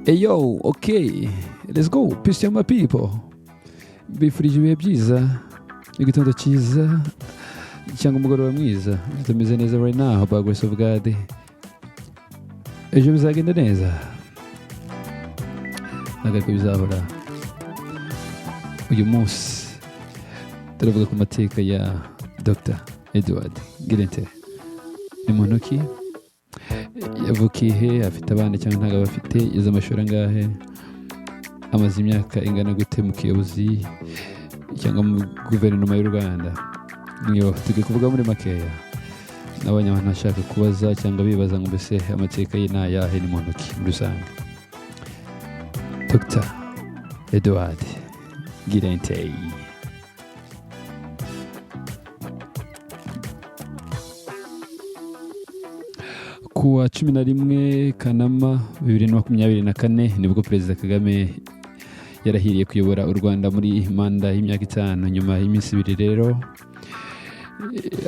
Hey yo, okay, let's go, peace to my people. Bifurije ibihe byiza, igitondo cyiza cyangwa umugoroba mwiza. Tumeze neza right now, by grace of God. Ejo bizagenda neza, nagaruka bizahora. Uyu munsi turavuga ku mateka ya Dr Edouard Ngirente. Ni muntu ki? Yavukiye he? Afite abana cyangwa ntago bafite? Yize amashuri angahe? Amaze imyaka ingana gute mu kiyobozi cyangwa mu guverinoma y'u Rwanda? Niyo tugiye kuvuga muri makeya. Nabonye abantu bashaka kubaza cyangwa bibaza ngo mbese amateka ye n'ayahe, ni muntu ki muri rusange. Dr Edouard Ngirente. Kuwa 11 Kanama 2024 nibwo Perezida Kagame yarahiriye kuyobora u Rwanda muri manda y'imyaka 5. Nyuma y'iminsi 2 rero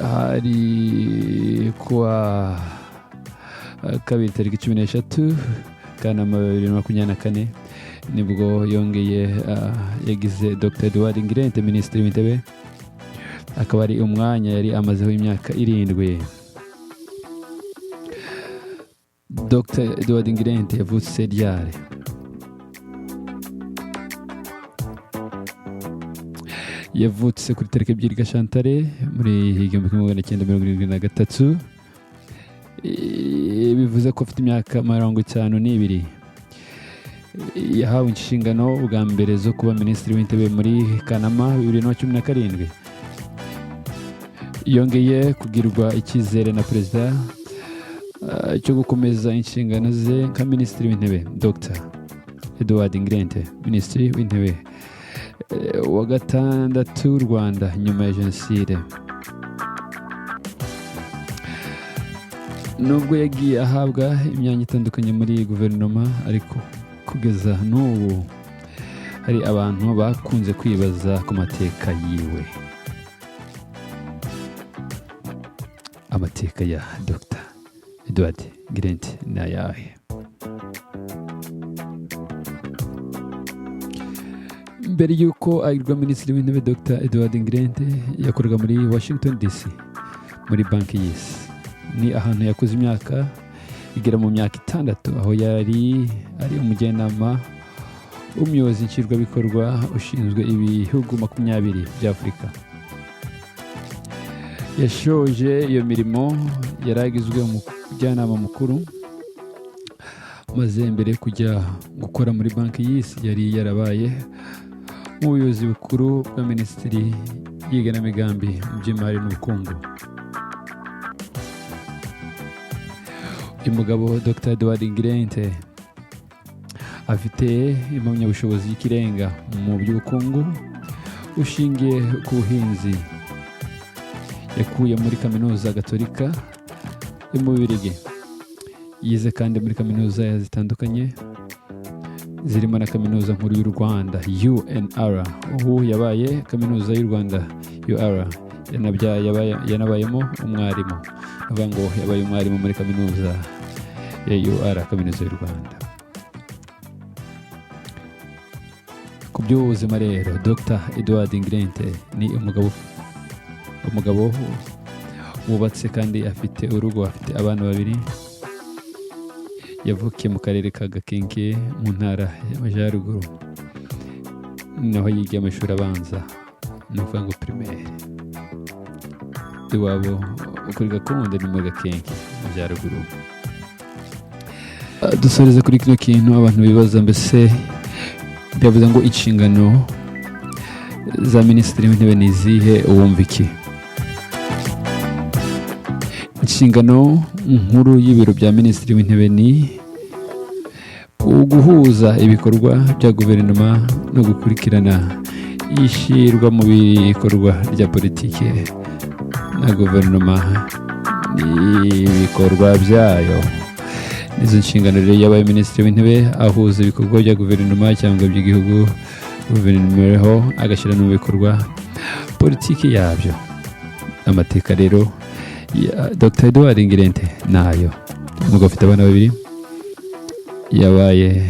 hari kuwa kabiri tariki 13 Kanama 2024 nibwo yongeye yagize Dr Edouard Ngirente Minisitiri w'Intebe, akaba ari umwanya yari amazeho imyaka 7. Dr Edouard Ngirente yavutse ryari? Yavutse kuri tariki 2 Gashyantare muri 1973. Bivuze ko afite imyaka 52. Yahawe inshingano bwa mbere zo kuba Minisitiri w'Intebe muri Kanama 2017. Yongeye kugirwa icyizere na Perezida cyo gukomeza inshingano ze nka Minisitiri w'Intebe. Dr Edouard Ngirente, Minisitiri w'Intebe wa gatandatu w'u Rwanda nyuma ya Jenoside. Nubwo yagiye ahabwa imyanya itandukanye muri guverinoma, ariko kugeza n'ubu hari abantu bakunze kwibaza ku mateka yiwe. Amateka ya Dr Edouard Ngirente ni ayahe? Mbere y'uko agirwa Minisitiri w'Intebe, Dr Edouard Ngirente yakoraga muri Washington DC muri banki Yize. Ni ahantu yakoze imyaka igera mu myaka 6, aho yari ari umujyanama w'umuyobozi nshingwabikorwa ushinzwe ibihugu 20 bya Afurika. Yashoje iyo mirimo yaragizwe umujyanama mukuru, maze mbere kujya gukora muri banki Yize yari yarabaye mu buyobozi bukuru bwa Minisiteri y'Igenamigambi mu by'imari n'ubukungu. Uyu mugabo Dr Edouard Ngirente afite impamyabushobozi y'ikirenga mu by'ubukungu ushingiye ku buhinzi. Yakuye muri kaminuza Gatolika yo mu Bubiligi. Yize kandi muri kaminuza zitandukanye zirimo na kaminuza nkuru y'u Rwanda UNR, ubu yabaye kaminuza y'u Rwanda UR. Yanabayemo umwarimu, avuga ngo yabaye umwarimu muri kaminuza ya UR, kaminuza y'u Rwanda. Ku by'ubuzima rero, Dr Edouard Ngirente ni umugabo wubatse kandi afite urugo, afite abana 2. Yavukiye mu karere ka Gakenke mu ntara y'Amajyaruguru, naho yigiye amashuri abanza, ni ukuvuga ngo primaire. Iwabo ukuri gakondo ni mu Gakenke mu Majyaruguru. Dusoreze kuri kino kintu abantu bibaza, mbese byavuze ngo inshingano za Minisitiri w'Intebe ni izihe? Uwumva iki? Inshingano nkuru y'ibiro bya Minisitiri w'Intebe ni guhuza ibikorwa bya guverinoma no gukurikirana ishyirwa mu bikorwa rya politiki na guverinoma n'ibikorwa byayo. Izo nshingano rero yabaye Minisitiri w'Intebe ahuza ibikorwa bya guverinoma cyangwa by'igihugu, guverinoma agashyira mu bikorwa politiki yabyo. Amateka rero Dr Edouard Ngirente nayo, nubwo afite abana 2, yabaye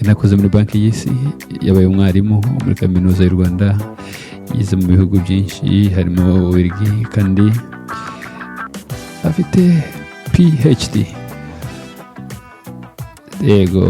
yanakoze muri banki y'isi, yabaye umwarimu muri kaminuza y'u Rwanda, yize mu bihugu byinshi harimo Ububiligi, kandi afite PhD. Yego.